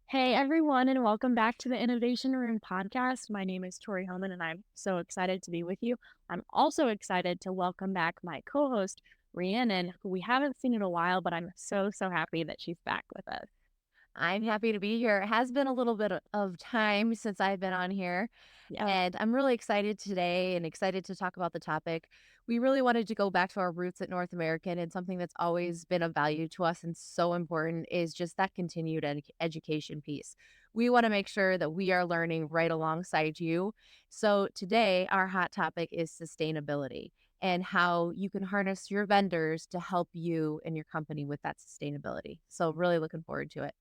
Hey everyone, and welcome back to the Innovation Room podcast. My name is Tori and I'm so excited to be with you. I'm also excited to welcome back my co-host, Rhianon, who we haven't seen in a while, but I'm so happy that she's back with us. I'm happy to be here. It has been a little bit of time since I've been on here, Yeah. and I'm really excited today and excited to talk about the topic. We really wanted to go back to our roots at North American, and something that's always been of value to us and so important is just that continued education piece. We want to make sure that we are learning right alongside you. So today, our hot topic is sustainability and how you can harness your vendors to help you and your company with that sustainability. So really looking forward to it.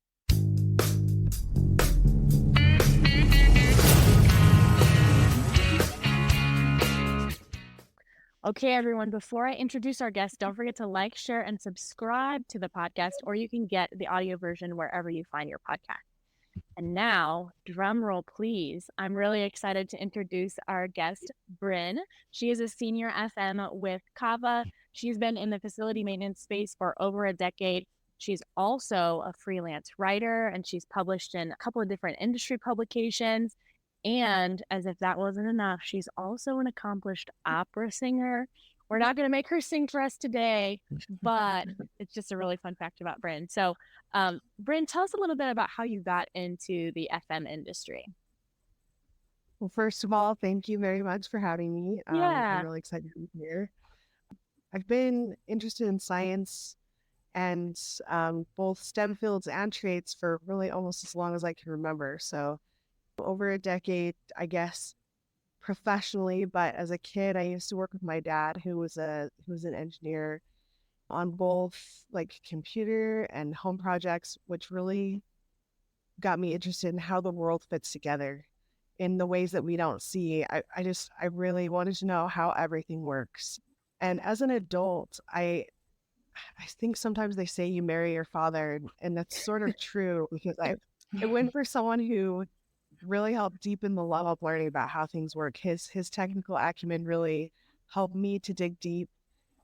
Okay, everyone, before I introduce our guest, don't forget to like, share, and subscribe to the podcast, or you can get the audio version wherever you find your podcast. And now, drum roll, please. I'm really excited to introduce our guest, Bryn. She is a senior FM with Cava. She's been in the facility maintenance space for over a decade. She's also a freelance writer, and she's published in a couple of different industry publications. And as if that wasn't enough, she's also an accomplished opera singer. We're not going to make her sing for us today, but it's just a really fun fact about Bryn. So, Bryn, tell us a little bit about how you got into the FM industry. Well, first of all, thank you very much for having me. I'm Yeah. really excited to be here. I've been interested in science and both STEM fields and trades for really almost as long as I can remember. So over a decade, I guess, professionally, but as a kid, I used to work with my dad, who was an engineer on both like computer and home projects, which really got me interested in how the world fits together in the ways that we don't see. I really wanted to know how everything works. And as an adult, I think sometimes they say you marry your father, and that's sort of true because I went for someone who really helped deepen the love of learning about how things work. His technical acumen really helped me to dig deep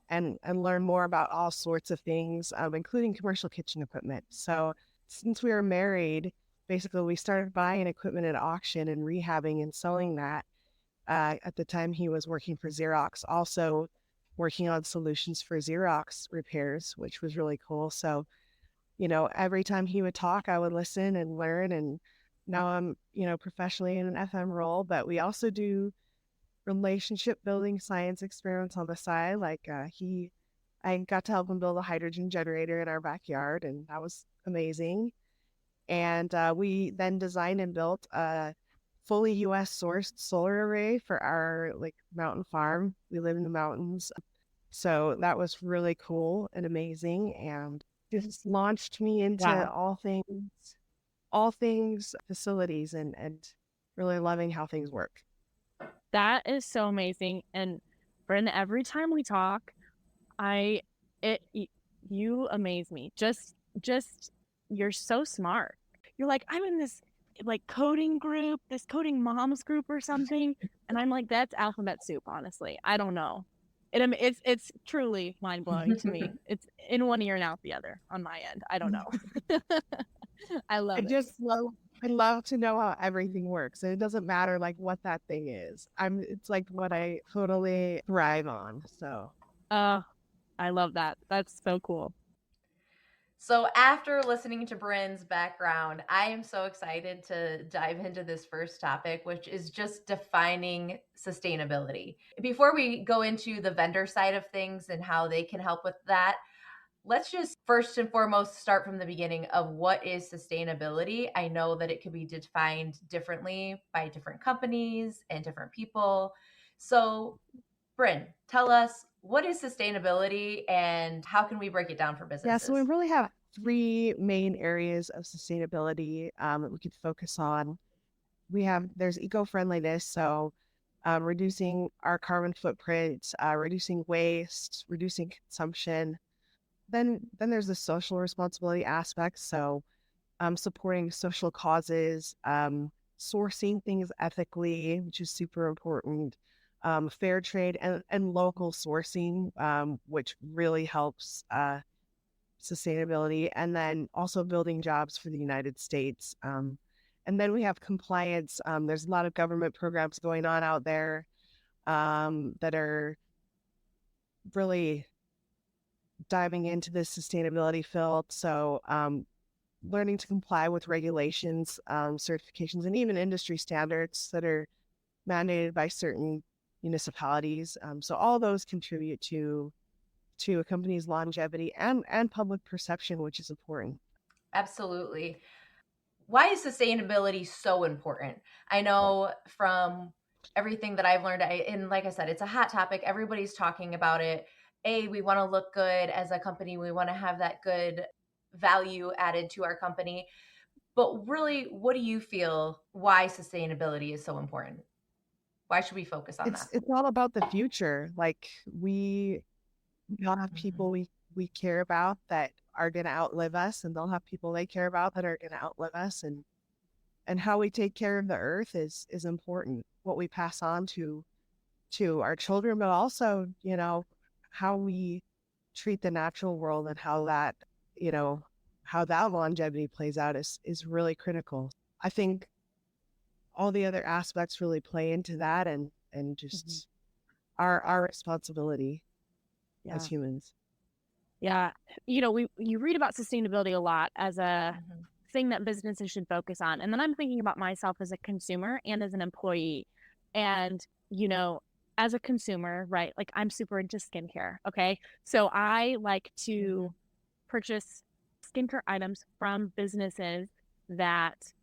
and learn more about all sorts of things, including commercial kitchen equipment. So since we were married, basically we started buying equipment at auction and rehabbing and selling that. At the time, he was working for Xerox, also working on solutions for Xerox repairs, which was really cool. So, every time he would talk, I would listen and learn. And now I'm, professionally in an FM role, but we also do relationship building science experiments on the side. I got to help him build a hydrogen generator in our backyard, and that was amazing. And we then designed and built a fully U.S. sourced solar array for our mountain farm. We live in the mountains, so that was really cool and amazing, and just launched me into Wow. all things facilities and really loving how things work. That is so amazing. And Bryn, every time we talk, I it you amaze me. Just you're so smart. You're like, I'm in this like coding group, this coding moms group or something. And I'm like, that's alphabet soup, honestly. I don't know. It's truly mind blowing to me. It's in one ear and out the other on my end. I don't know. I I love it. just love I love to know how everything works. And it doesn't matter like what that thing is. It's like what I totally thrive on. So Uh, I love that. That's so cool. So, after listening to Bryn's background, I am so excited to dive into this first topic, which is just defining sustainability. Before we go into the vendor side of things and how they can help with that, let's just first and foremost start from the beginning of what is sustainability. I know that it could be defined differently by different companies and different people. So, Bryn, tell us, what is sustainability and how can we break it down for yeah, so we businesses? really have three main areas of sustainability that we could focus on. There's eco-friendliness, so reducing our carbon footprint, reducing waste, reducing consumption. Then there's the social responsibility aspect, so supporting social causes, sourcing things ethically, which is super important, fair trade and local sourcing, which really helps sustainability, and then also building jobs for the United States. And then we have compliance. There's a lot of government programs going on out there that are really diving into this sustainability field. So learning to comply with regulations, certifications, and even industry standards that are mandated by certain municipalities. So all those contribute to a company's longevity and public perception, which is important. Absolutely. Why is sustainability so important? I know from everything that I've learned, and like I said, it's a hot topic. Everybody's talking about it. We want to look good as a company. We want to have that good value added to our company. But really, what do you feel why sustainability is so important? Why should we focus on that? It's all about the future. Like we all have Mhm. people we care about that are going to outlive us, and they'll have people they care about that are going to outlive us, and how we take care of the earth is important. What we pass on to our children, but also, how we treat the natural world and how that, how that longevity plays out is really critical. I think all the other aspects really play into that, and just our responsibility as Yeah. humans. Yeah. You read about sustainability a lot as a Mhm. thing that businesses should focus on. And then I'm thinking about myself as a consumer and as an employee. And, as a consumer, right? Like I'm super into skincare. Okay. So I like to Mhm. purchase skincare items from businesses that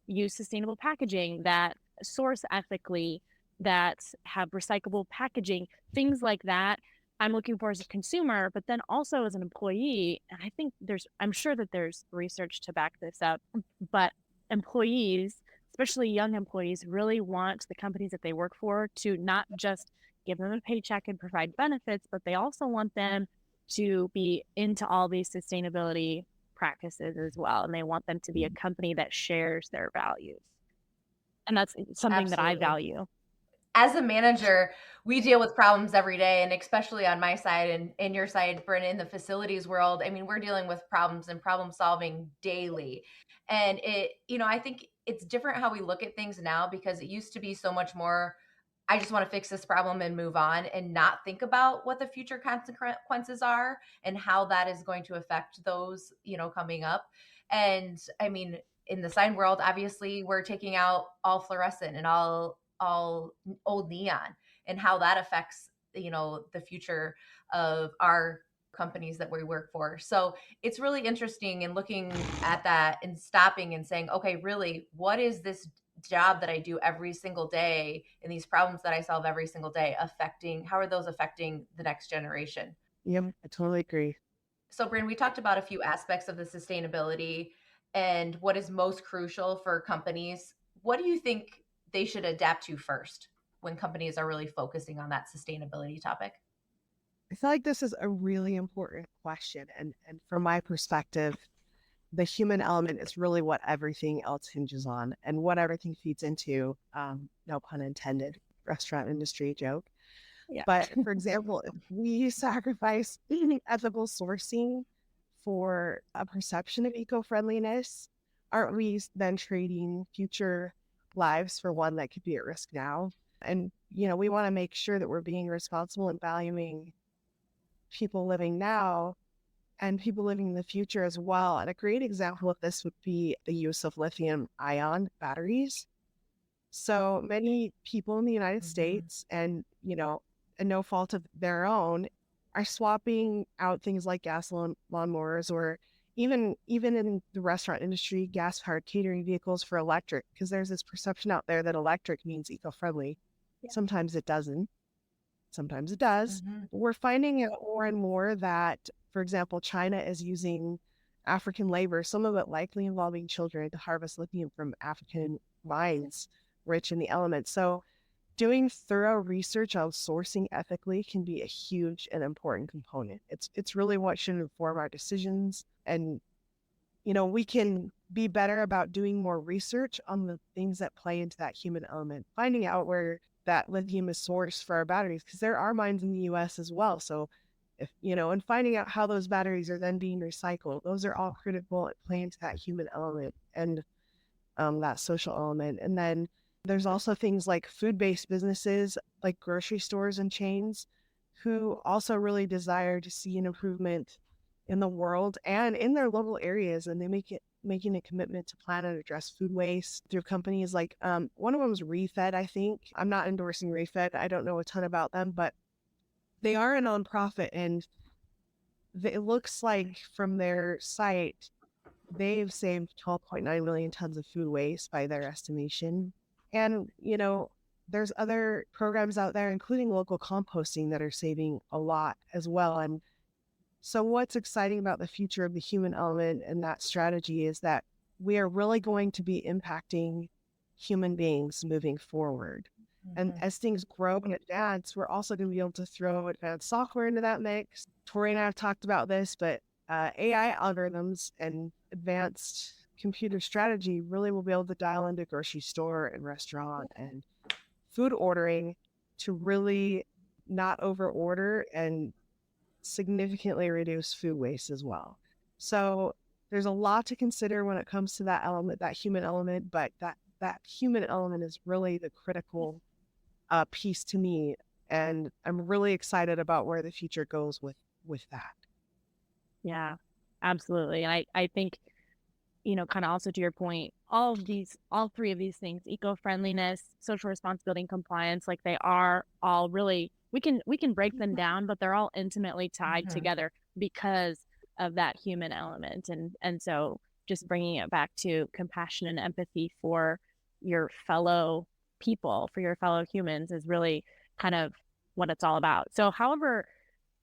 use sustainable packaging, that source ethically, that have recyclable packaging, things like that. I'm looking for as a consumer, but then also as an employee. And I'm sure that there's research to back this up, but employees, especially young employees, really want the companies that they work for to not just give them a paycheck and provide benefits, but they also want them to be into all these sustainability practices as well. And they want them to be a company that shares their values. And that's something that I Absolutely. value. As a manager, we deal with problems every day, and especially on my side and in your side, Bryn, in the facilities world. I mean, we're dealing with problems and problem solving daily. And I think it's different how we look at things now, because it used to be so much more, I just want to fix this problem and move on and not think about what the future consequences are and how that is going to affect those, coming up. And I mean, in the sign world, obviously, we're taking out all fluorescent and all old neon, and how that affects, the future of our companies that we work for. So it's really interesting in looking at that and stopping and saying, okay, really, what is this job that I do every single day and these problems that I solve every single day affecting, how are those affecting the next generation? Yep, I totally agree. So, Bryn, we talked about a few aspects of the sustainability and what is most crucial for companies. What do you think they should adapt to first when companies are really focusing on that sustainability topic? I feel like this is a really important question, and from my perspective, the human element is really what everything else hinges on and what everything feeds into. No pun intended, restaurant industry joke. Yeah. But for example, if we sacrifice ethical sourcing for a perception of eco-friendliness, aren't we then trading future lives for one that could be at risk now? And, we want to make sure that we're being responsible and valuing people living now and people living in the future as well. And a great example of this would be the use of lithium ion batteries. So many people in the United Mhm. States, and no fault of their own, are swapping out things like gas lawnmowers, or even in the restaurant industry, gas-powered catering vehicles for electric, because there's this perception out there that electric means eco-friendly. Yeah. Sometimes it doesn't. Sometimes it does. Mhm. We're finding out more and more that, for example, China is using African labor, some of it likely involving children, to harvest lithium from African mines rich in the elements. So doing thorough research on sourcing ethically can be a huge and important component. It's really what should inform our decisions. And we can be better about doing more research on the things that play into that human element, finding out where that lithium is sourced for our batteries, because there are mines in the US as well. So if, and finding out how those batteries are then being recycled. Those are all critical at playing to that human element and that social element. And then there's also things like food-based businesses like grocery stores and chains who also really desire to see an improvement in the world and in their local areas, and they making a commitment to plan and address food waste through companies like one of them is Refed. I think I'm not endorsing Refed. I don't know a ton about them, but they are a nonprofit, and it looks like from their site they've saved 12.9 million tons of food waste by their estimation. And there's other programs out there, including local composting, that are saving a lot as well. And so what's exciting about the future of the human element and that strategy is that we are really going to be impacting human beings moving forward. And as things grow and advance, we're also going to be able to throw advanced software into that mix. Tori and I have talked about this, but AI algorithms and advanced computer strategy really will be able to dial into grocery store and restaurant and food ordering to really not over order and significantly reduce food waste as well. So there's a lot to consider when it comes to that element, that human element, but that human element is really the critical piece to me. And I'm really excited about where the future goes with that. Yeah, absolutely. And I think, kind of also to your point, all three of these things, eco-friendliness, social responsibility, and compliance, like they are all really, we can break them down, but they're all intimately tied together because of that human element. And so just bringing it back to compassion and empathy for your fellow people, for your fellow humans, is really kind of what it's all about. So however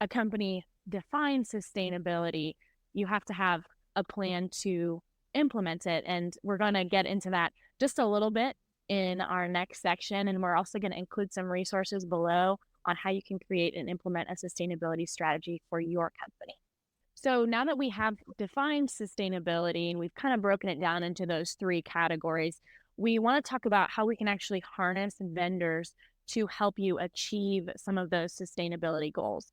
a company defines sustainability, you have to have a plan to implement it. And we're going to get into that just a little bit in our next section. And we're also going to include some resources below on how you can create and implement a sustainability strategy for your company. So now that we have defined sustainability and we've kind of broken it down into those three categories, we want to talk about how we can actually harness vendors to help you achieve some of those sustainability goals.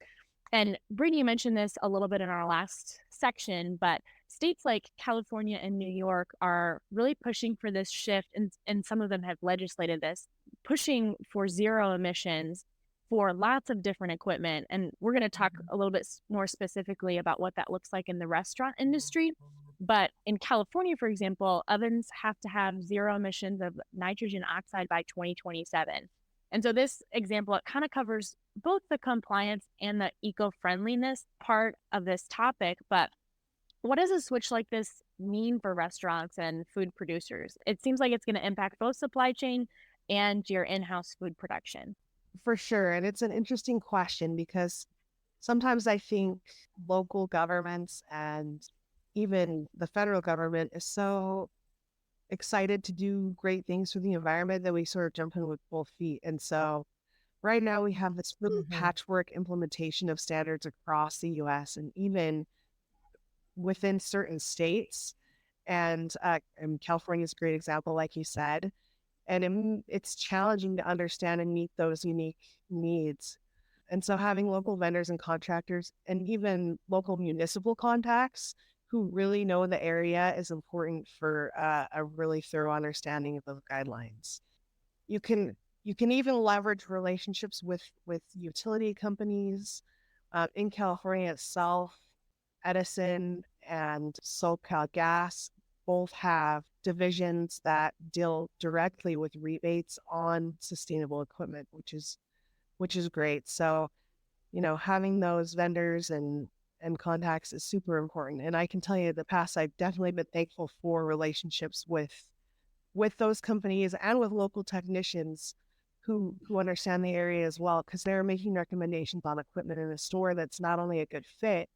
And Bryn, you mentioned this a little bit in our last section, but states like California and New York are really pushing for this shift, and some of them have legislated this, pushing for zero emissions for lots of different equipment. And we're going to talk a little bit more specifically about what that looks like in the restaurant industry. But in California, for example, ovens have to have zero emissions of nitrogen oxide by 2027. And so this example, it kind of covers both the compliance and the eco-friendliness part of this topic. But what does a switch like this mean for restaurants and food producers? It seems like it's going to impact both supply chain and your in-house food production. For sure. And it's an interesting question because sometimes I think local governments and even the federal government is so excited to do great things for the environment that we sort of jump in with both feet. And so right now we have this really patchwork implementation of standards across the US and even within certain states. And California is a great example, like you said. And it's challenging to understand and meet those unique needs. And so having local vendors and contractors and even local municipal contacts who really know the area is important for a really thorough understanding of those guidelines. You can even leverage relationships with utility companies. In California itself, Edison and SoCal Gas both have divisions that deal directly with rebates on sustainable equipment, which is great. So, having those vendors and contacts is super important. And I can tell you in the past, I've definitely been thankful for relationships with those companies and with local technicians who understand the area as well, because they're making recommendations on equipment in a store that's not only a good fit,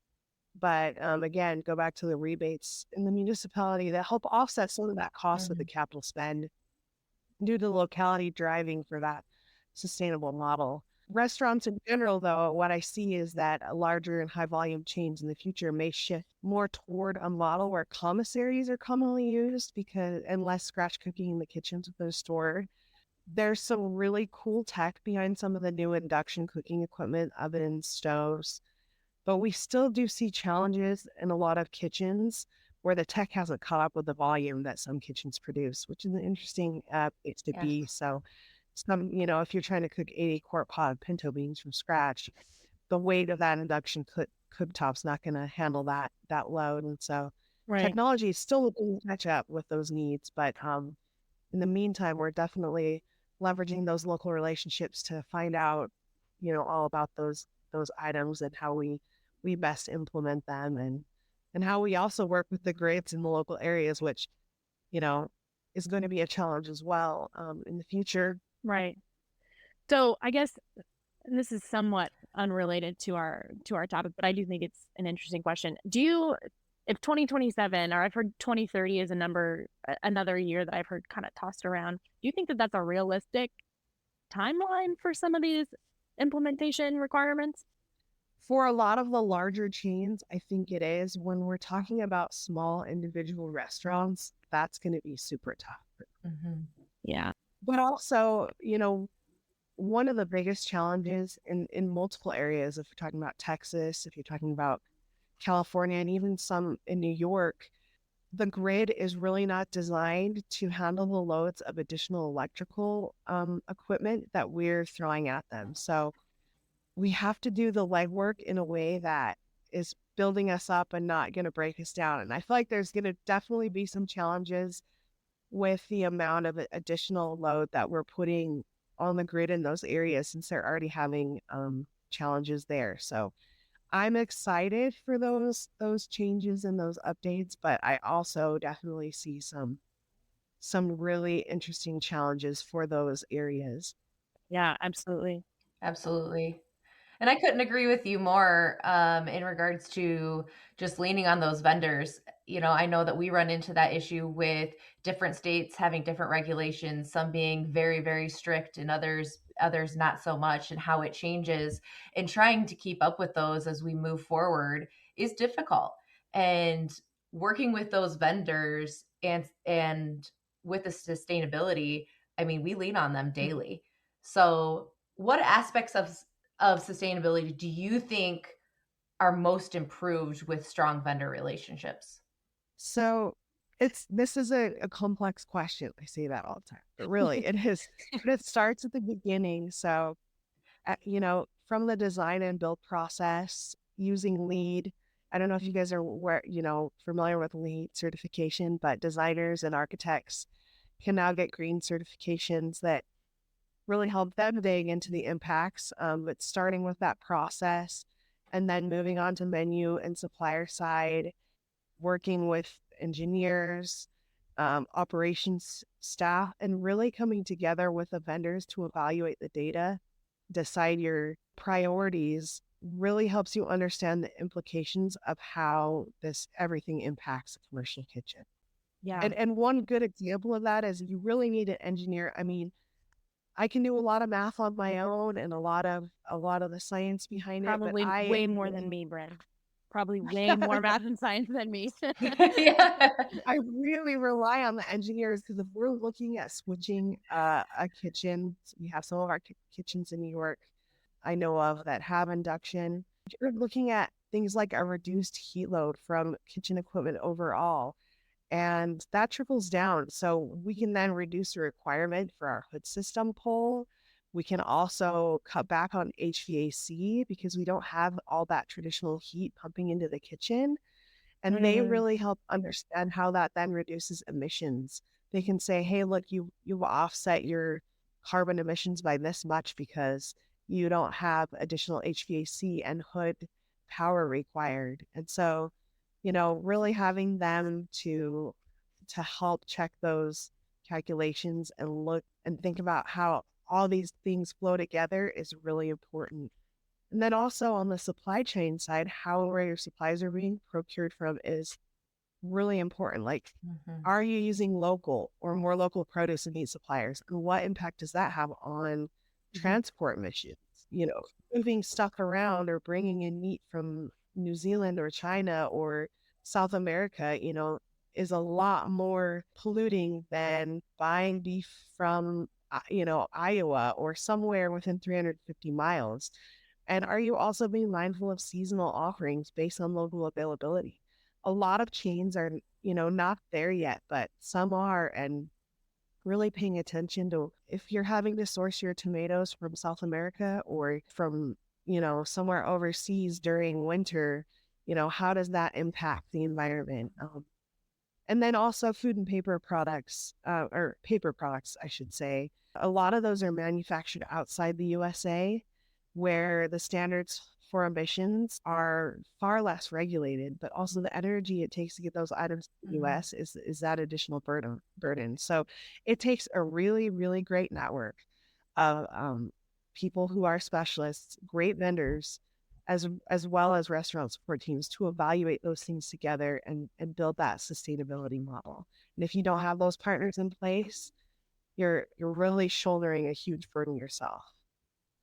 but again, go back to the rebates in the municipality that help offset some of that cost of the capital spend due to the locality driving for that sustainable model. Restaurants in general, though, what I see is that a larger and high volume chains in the future may shift more toward a model where commissaries are commonly used and less scratch cooking in the kitchens of those stores. There's some really cool tech behind some of the new induction cooking equipment, ovens, stoves, but we still do see challenges in a lot of kitchens where the tech hasn't caught up with the volume that some kitchens produce, which is an interesting place to Yes. be. So some, if you're trying to cook 80 quart pot of pinto beans from scratch, the weight of that induction cooktop's not going to handle that load. And so Right. technology is still looking to catch up with those needs. But in the meantime, we're definitely leveraging those local relationships to find out, all about those items and how we best implement them, and how we also work with the grids in the local areas, which, is going to be a challenge as well in the future. Right. So I guess this is somewhat unrelated to our topic, but I do think it's an interesting question. If 2027, or I've heard 2030 is another year that I've heard kind of tossed around, do you think that that's a realistic timeline for some of these implementation requirements? For a lot of the larger chains, I think it is. When we're talking about small individual restaurants, that's going to be super tough. Mm-hmm. Yeah. But also, one of the biggest challenges in multiple areas, if you're talking about Texas, if you're talking about California, and even some in New York, the grid is really not designed to handle the loads of additional electrical equipment that we're throwing at them. So we have to do the legwork in a way that is building us up and not going to break us down. And I feel like there's going to definitely be some challenges with the amount of additional load that we're putting on the grid in those areas, since they're already having challenges there. So I'm excited for those changes and those updates, but I also definitely see some really interesting challenges for those areas. Yeah, absolutely. Absolutely. And I couldn't agree with you more in regards to just leaning on those vendors. I know that we run into that issue with different states having different regulations, some being very, very strict and others not so much, and how it changes. And trying to keep up with those as we move forward is difficult. And working with those vendors and with the sustainability, I mean, we lean on them daily. So what aspects of sustainability do you think are most improved with strong vendor relationships? So this is a complex question. I say that all the time, but really it is. But it starts at the beginning. So, from the design and build process, using LEED. I don't know if you guys are familiar with LEED certification, but designers and architects can now get green certifications that really help them dig into the impacts. But starting with that process and then moving on to menu and supplier side, working with engineers, operations staff, and really coming together with the vendors to evaluate the data, decide your priorities, really helps you understand the implications of how this everything impacts a commercial kitchen. Yeah. And one good example of that is you really need an engineer. I mean, I can do a lot of math on my own and a lot of the science behind Probably it, but way more than me, Bryn. Probably way more math and science than me. Yeah. I really rely on the engineers, because if we're looking at switching a kitchen, we have some of our kitchens in New York I know of that have induction. You're looking at things like a reduced heat load from kitchen equipment overall, and that trickles down. So we can then reduce the requirement for our hood system pull. We can also cut back on HVAC because we don't have all that traditional heat pumping into the kitchen. And they really help understand how that then reduces emissions. They can say, hey, look, you've offset your carbon emissions by this much because you don't have additional HVAC and hood power required. And so, really having them to help check those calculations and look and think about how all these things flow together is really important. And then also on the supply chain side, how where your supplies are being procured from is really important. Like, are you using local or more local produce and meat suppliers? And what impact does that have on transport emissions? Moving stuff around or bringing in meat from New Zealand or China or South America, is a lot more polluting than buying beef from, Iowa or somewhere within 350 miles. And are you also being mindful of seasonal offerings based on local availability? A lot of chains are, not there yet, but some are, and really paying attention to if you're having to source your tomatoes from South America or from, somewhere overseas during winter, how does that impact the environment? And then also food and paper products, or paper products, I should say. A lot of those are manufactured outside the USA, where the standards for emissions are far less regulated, but also the energy it takes to get those items to the US is that additional burden. So it takes a really, really great network of people who are specialists, great vendors, as well as restaurant support teams to evaluate those things together and build that sustainability model. And if you don't have those partners in place, you're really shouldering a huge burden yourself.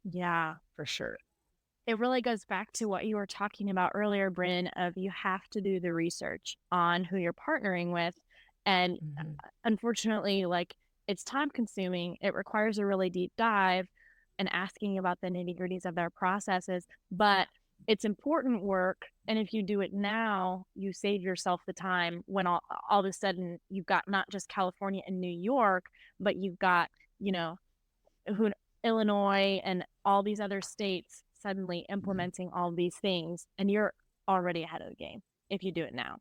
Yeah, For sure. it really goes back to what you were talking about earlier, Bryn, of you have to do the research on who you're partnering with. And unfortunately, like, it's time consuming. It requires a really deep dive and asking about the nitty-gritties of their processes, but it's important work. And if you do it now, you save yourself the time when all of a sudden you've got not just California and New York, but you've got, Illinois and all these other states suddenly implementing all these things, and you're already ahead of the game if you do it now.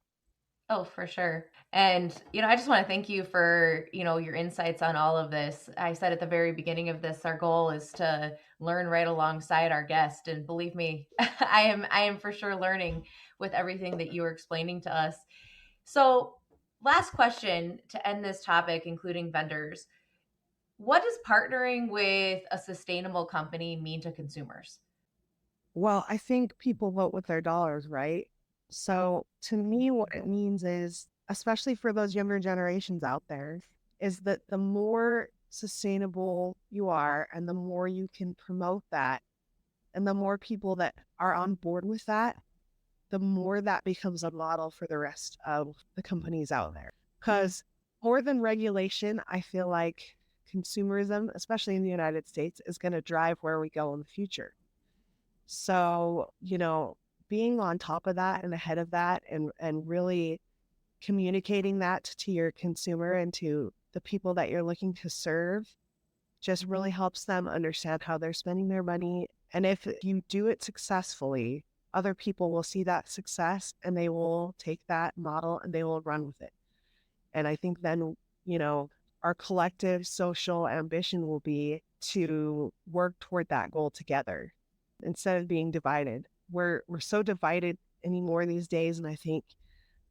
Oh, for sure. And, I just want to thank you for, your insights on all of this. I said at the very beginning of this, our goal is to learn right alongside our guest. And believe me, I am for sure learning with everything that you are explaining to us. So last question to end this topic, including vendors. What does partnering with a sustainable company mean to consumers? Well, I think people vote with their dollars, right? So to me, what it means is, especially for those younger generations out there, is that the more sustainable you are and the more you can promote that, and the more people that are on board with that, the more that becomes a model for the rest of the companies out there. Because more than regulation, I feel like consumerism, especially in the United States, is going to drive where we go in the future. So, being on top of that and ahead of that and really communicating that to your consumer and to the people that you're looking to serve just really helps them understand how they're spending their money. And if you do it successfully, other people will see that success and they will take that model and they will run with it. And I think then, our collective social ambition will be to work toward that goal together instead of being divided. We're so divided anymore these days. And I think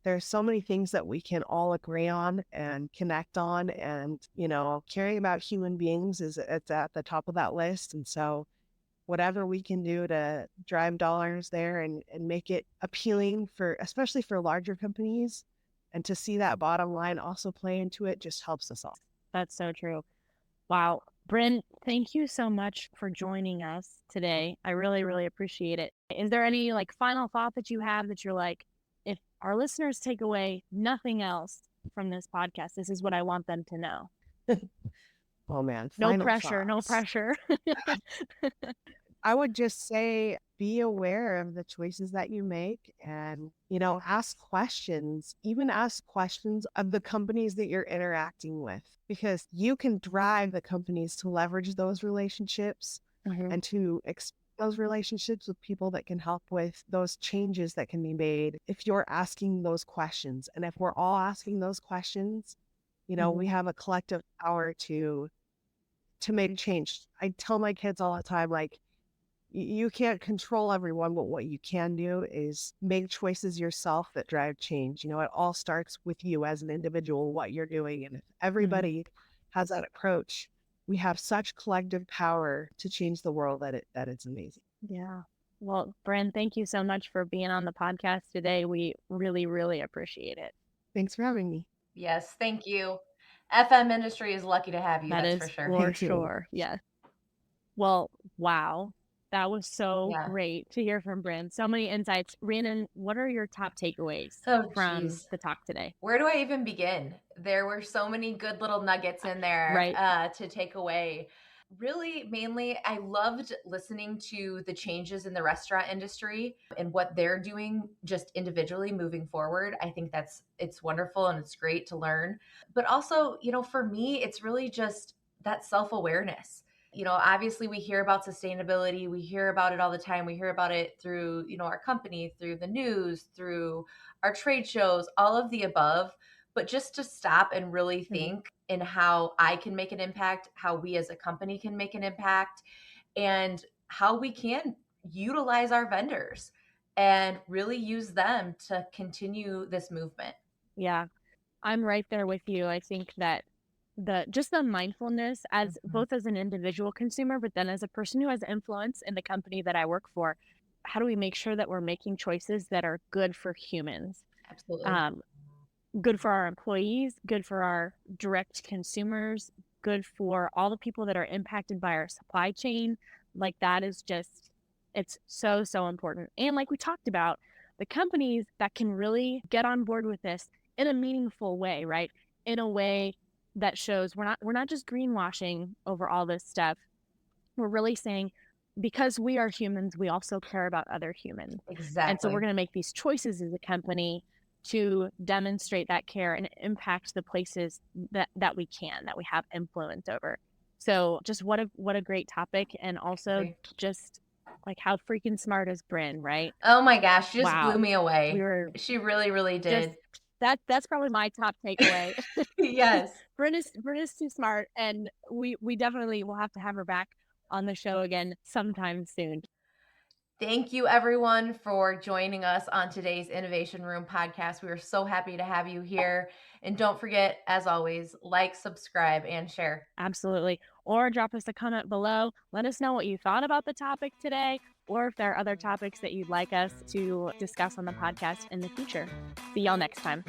there's so many things that we can all agree on and connect on. And, caring about human beings it's at the top of that list. And so whatever we can do to drive dollars there and make it appealing especially for larger companies, and to see that bottom line also play into it just helps us all. That's so true. Wow. Bryn, thank you so much for joining us today. I really, really appreciate it. Is there any final thought that you have that you're like, if our listeners take away nothing else from this podcast, this is what I want them to know? Oh man, no pressure. I would just say be aware of the choices that you make and, ask questions, even ask questions of the companies that you're interacting with, because you can drive the companies to leverage those relationships and to expand those relationships with people that can help with those changes that can be made if you're asking those questions. And if we're all asking those questions, we have a collective power to make change. I tell my kids all the time, you can't control everyone, but what you can do is make choices yourself that drive change. It all starts with you as an individual, what you're doing. And if everybody has that approach, we have such collective power to change the world that it's amazing. Yeah. Well, Bryn, thank you so much for being on the podcast today. We really, really appreciate it. Thanks for having me. Yes, thank you. FM industry is lucky to have you, that's for sure. For sure. Yes. Well, wow. That was so great to hear from Bryn. So many insights. Rhianon, what are your top takeaways from the talk today? Where do I even begin? There were so many good little nuggets in there to take away. Really, mainly, I loved listening to the changes in the restaurant industry and what they're doing just individually moving forward. I think it's wonderful and it's great to learn. But also, for me, it's really just that self-awareness. Obviously we hear about sustainability, we hear about it all the time. We hear about it through, our company, through the news, through our trade shows, all of the above. But just to stop and really think in how I can make an impact, how we as a company can make an impact, and how we can utilize our vendors and really use them to continue this movement. Yeah, I'm right there with you. I think that the mindfulness as both as an individual consumer, but then as a person who has influence in the company that I work for, how do we make sure that we're making choices that are good for humans? Absolutely. Good for our employees, good for our direct consumers, good for all the people that are impacted by our supply chain. Like that is just, it's so, so important. And like we talked about, the companies that can really get on board with this in a meaningful way, right? In a way that shows we're not just greenwashing over all this stuff. We're really saying, because we are humans, we also care about other humans. Exactly. And so we're going to make these choices as a company to demonstrate that care and impact the places that we have influence over. So just what a great topic. And also just like how freaking smart is Bryn, right? Oh my gosh, she just blew me away. She really, really did. That's probably my top takeaway. Yes. Bryn is too smart, and we definitely will have to have her back on the show again sometime soon. Thank you, everyone, for joining us on today's Innovation Room podcast. We are so happy to have you here. And don't forget, as always, like, subscribe, and share. Absolutely. Or drop us a comment below. Let us know what you thought about the topic today, or if there are other topics that you'd like us to discuss on the podcast in the future. See y'all next time.